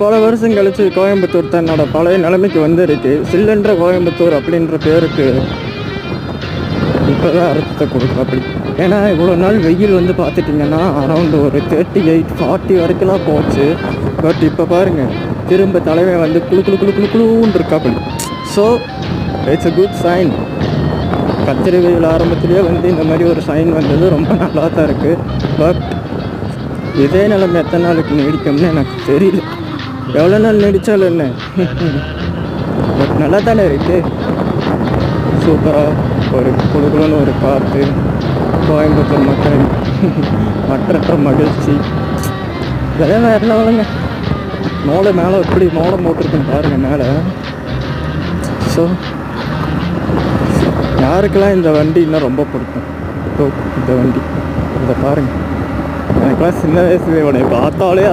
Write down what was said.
பல வருஷம் கழிச்சு கோயம்புத்தூர் தன்னோட பழைய நிலைமைக்கு வந்துருக்கு. சில்லென்ற கோயம்புத்தூர் அப்படின்ற பேருக்கு இப்போ தான் அர்த்தத்தை கொடுக்கும். அப்படி ஏன்னா இவ்வளோ நாள் வெயில் வந்து பார்த்துட்டிங்கன்னா அரௌண்ட் ஒரு 38-40 வரைக்கும்லாம் போச்சு. பட் இப்போ பாருங்கள், திரும்ப தலைமை வந்து குழு குழு குழு குழு குழுன்னு இருக்காப்படி. So it's a good sign. கத்திரி வெயில் ஆரம்பத்துலேயே வந்து இந்த மாதிரி ஒரு சைன் வந்தது ரொம்ப நல்லா தான் இருக்குது. பட் இதே நிலைமை எத்தனை நாளுக்கு நீடிக்கும்னு எனக்கு தெரியல. எவ்வளோ நாள் நீடித்தாலும் என்ன, பட் நல்லா தானே இருக்குது. சூப்பராக ஒரு குழுக்குழுன்னு ஒரு காற்று, கோயம்புத்தூர் மக்கள் மற்ற மகிழ்ச்சி, இதெல்லாம் வேறு லெவலுங்க. மேலே எப்படி மோடம் போட்டிருக்குன்னு பாருங்கள் மேலே. ஸோ யாருக்கெல்லாம் இந்த வண்டி இன்னும் ரொம்ப பிடிக்கும்? இந்த வண்டி இதை பாருங்கள். எனக்கெல்லாம் சின்ன வயசுல உடனே பார்த்தாலே